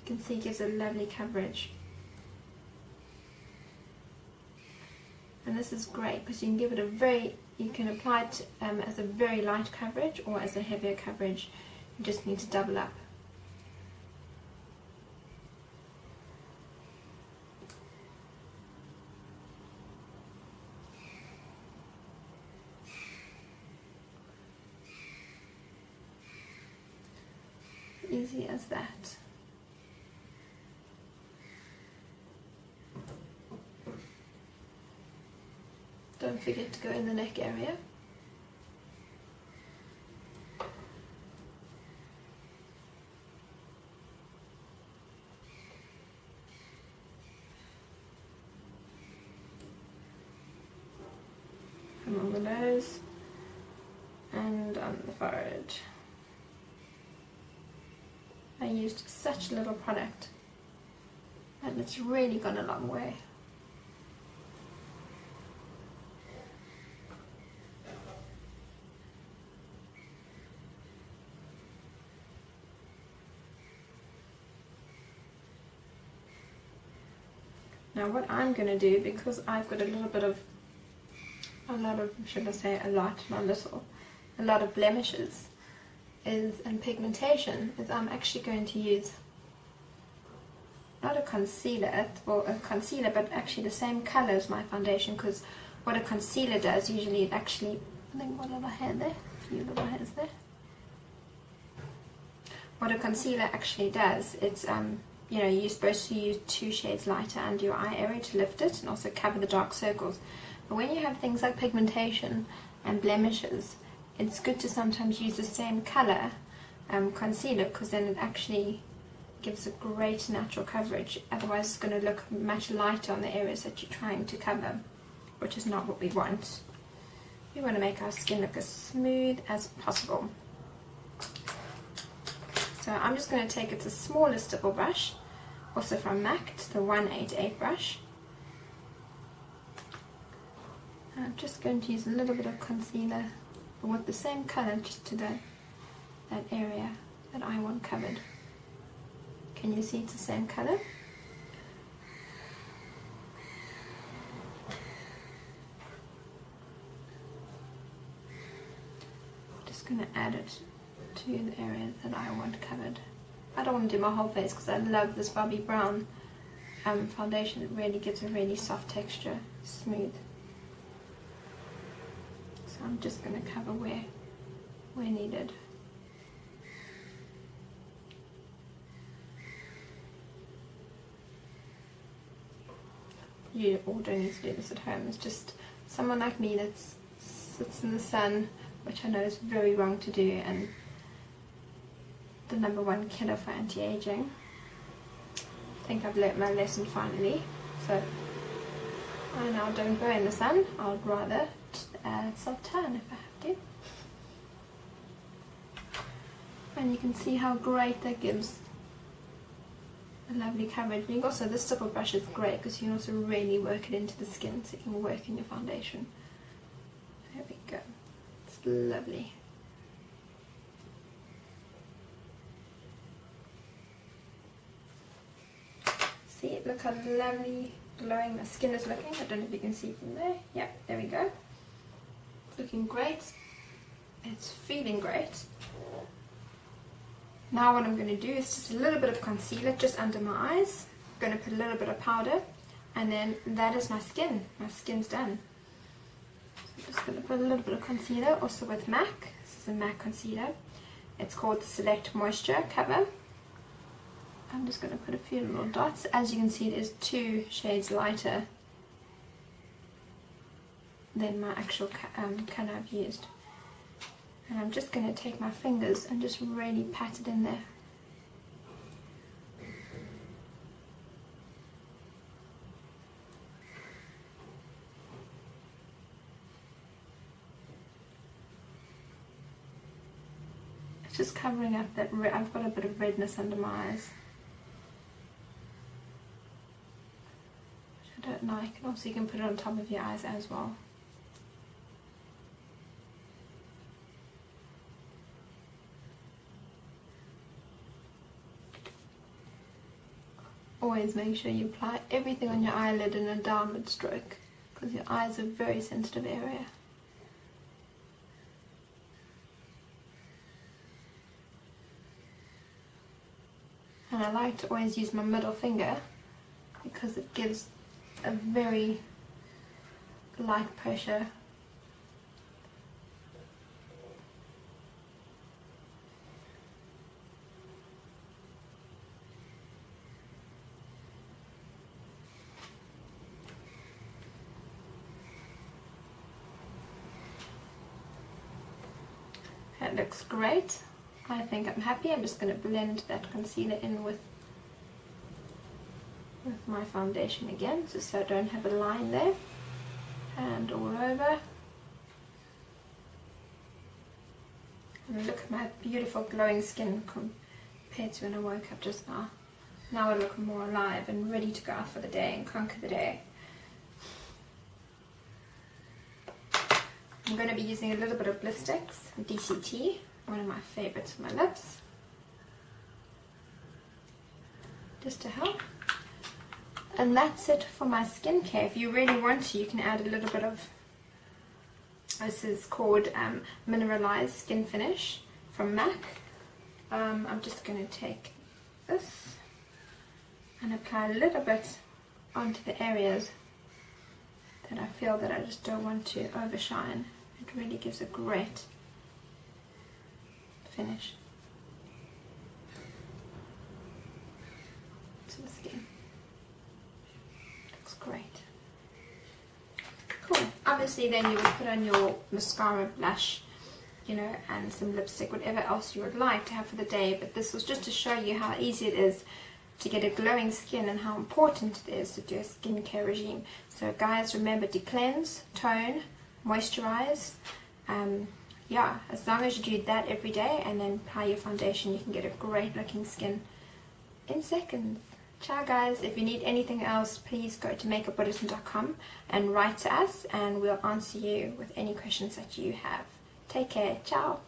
You can see it gives a lovely coverage. And this is great because you can give it you can apply it as a very light coverage or as a heavier coverage. You just need to double up. Easy as that. Don't forget to go in the neck area. And on the nose and on the forehead. I used such little product and it's really gone a long way. Now what I'm going to do, because I've got a lot of blemishes and pigmentation, is I'm actually going to use not a concealer, but actually the same color as my foundation, because what a concealer does usually, it actually, I think one little hair there, a few little hairs there. What a concealer actually does, it's you know, you're supposed to use 2 shades lighter under your eye area to lift it and also cover the dark circles. But when you have things like pigmentation and blemishes, it's good to sometimes use the same color concealer, because then it actually gives a great natural coverage. Otherwise it's going to look much lighter on the areas that you're trying to cover, which is not what we want. We want to make our skin look as smooth as possible. So I'm just going to take, it's a smaller stipple brush, also from MAC, it's the 188 brush. I'm just going to use a little bit of concealer, but with the same color, just to that area that I want covered. Can you see it's the same color? Just going to add it to the area that I want covered. I don't want to do my whole face because I love this Bobbi Brown foundation. It really gives a really soft texture, smooth. So I'm just going to cover where needed. You all don't need to do this at home. It's just someone like me that sits in the sun, which I know is very wrong to do, and the #1 killer for anti-aging. I think I've learnt my lesson finally, so I now don't go in the sun. I'd rather self-tan if I have to. And you can see how great that gives a lovely coverage. And also this stipple brush is great because you can also really work it into the skin, so you can work in your foundation. There we go. It's lovely. See, look how lovely glowing my skin is looking. I don't know if you can see from there. Yep, there we go. Looking great. It's feeling great. Now what I'm going to do is just a little bit of concealer just under my eyes. I'm going to put a little bit of powder, and then that is my skin. My skin's done. So I'm just going to put a little bit of concealer, also with MAC. This is a MAC concealer. It's called the Select Moisture Cover. I'm just going to put a few little dots. As you can see, it is 2 shades lighter than my actual colour I've used. And I'm just going to take my fingers and just really pat it in there. It's just covering up that I've got a bit of redness under my eyes, which I don't like. And also you can put it on top of your eyes as well. always make sure you apply everything on your eyelid in a downward stroke, because your eyes are a very sensitive area. And I like to always use my middle finger because it gives a very light pressure. That looks great. I think I'm happy. I'm just going to blend that concealer in with my foundation again, just so I don't have a line there. And all over. And look at my beautiful glowing skin compared to when I woke up just now. Now I look more alive and ready to go out for the day and conquer the day. I'm going to be using a little bit of Blistex DCT, one of my favorites for my lips, just to help. And that's it for my skincare. If you really want to, you can add a little bit of, this is called Mineralized Skin Finish from MAC. I'm just going to take this and apply a little bit onto the areas that I feel that I just don't want to overshine. It really gives a great finish to the skin. Looks great. Cool. Obviously then you would put on your mascara, blush, you know, and some lipstick, whatever else you would like to have for the day, but this was just to show you how easy it is to get a glowing skin and how important it is to do a skincare regime. So guys, remember to cleanse, tone, moisturize. Yeah, as long as you do that every day and then apply your foundation, you can get a great looking skin in seconds. Ciao guys. If you need anything else, please go to makeupbulletin.com and write to us, and we'll answer you with any questions that you have. Take care. Ciao.